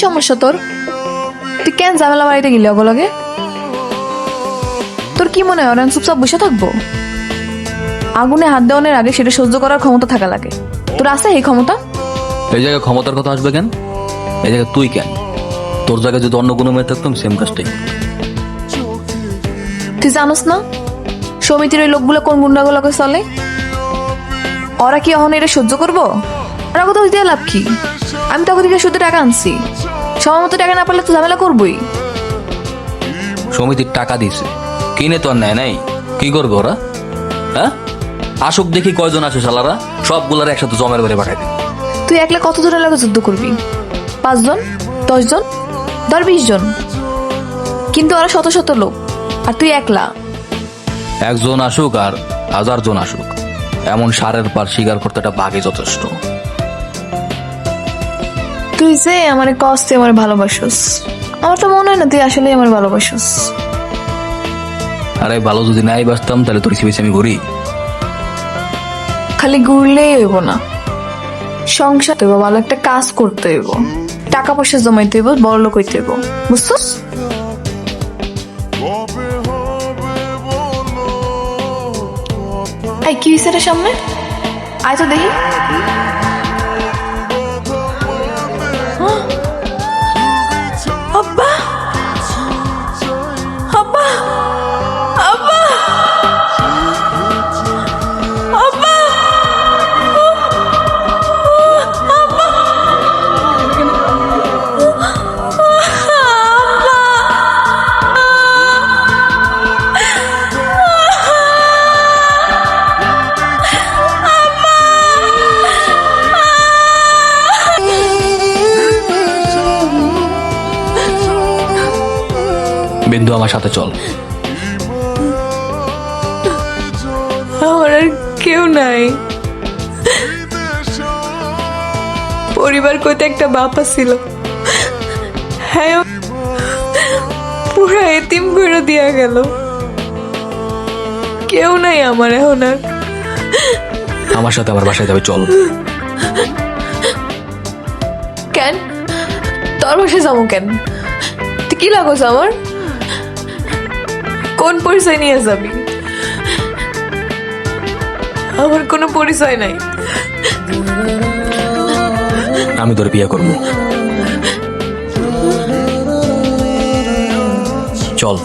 সমস্যা তোর? তুই কেন ঝামেলা বাড়িতে গেলি অগলগে? তোর কি মনে হয় ওরা চুপচাপ বসে থাকবো? আগুনে হাত দেওয়ানোর আগে সেটা সহ্য করার ক্ষমতা থাকা লাগে। তোর আছে এই ক্ষমতা? এই জায়গায় ক্ষমতার কথা আসবে কেন? এই জায়গায় তুই কেন? তোর জায়গায় যদি অন্য কোনো মেয়ে থাকতাম সেম কাজটাই। তুই জানোস না সমিতির ওই লোকগুলো কোন গুন্ডাগুলোকে চলে? ওরা কি এখন এটা সহ্য করবো? ওরা কোথাও দিয়ে লাভ কি? আমি তো ওদিকে শুধু টাকা আনছি, সময় মতো টাকা না পারলে তো ঝামেলা করবোই। সমিতির টাকা দিছে, কিনে তো আর নেয় নাই। কি করবে ওরা? হ্যাঁ, আসুক দেখি কয়জন আসে শালারা, সবগুলার একসাথে জমের বাড়ি পাঠাই দিই। তুই একলা কত জনের লাগে যুদ্ধ করবি? 5 জন, 10 জন, 20 জন, কিন্তু ওরা শত শত লোক আর তুই একলা। একজন আসুক আর 1000 জন আসুক, এমন সারের পার শিকার করতে একটা বাঘই যথেষ্ট। তুই যে আমার কষ্টে আমার ভালোবাসোস, আমার তো মনে হয় না তুই আসলে আমার ভালোবাসোস। আরে ভালো যদি নাই বাসতাম তাহলে তোর পিছে আমি ঘুরি। খালি ঘুরলেই হইব না, সংসার হইব, ভালো একটা কাজ করতে হইব, টাকা পয়সা জমাইতে হইব, বড় লোক হইতে হইব, বুঝছস? এই কি হইছে রে সামনে? আয় তো দেখি। হ্যাঁ? আব্বা, আব্বা, আব্বা, আব্বা, বিন্দু আমার সাথে চল। আমার আর কেউ নাই। পরিবার কইতে একটা বাবা ছিল, হ্যাঁ পুরা এতিম করে দিয়া গেল। কেউ নাই আমার এখন আর। আমার সাথে আমার বাসায় যাবে, চল। কেন তোর বাসায় যাবো কেন? তুই কি লাগোস আমার? কোন পরিচয় নিয়ে যাবি? আমার কোনো পরিচয় নাই। আমি তোর বিয়ে করবো, চল।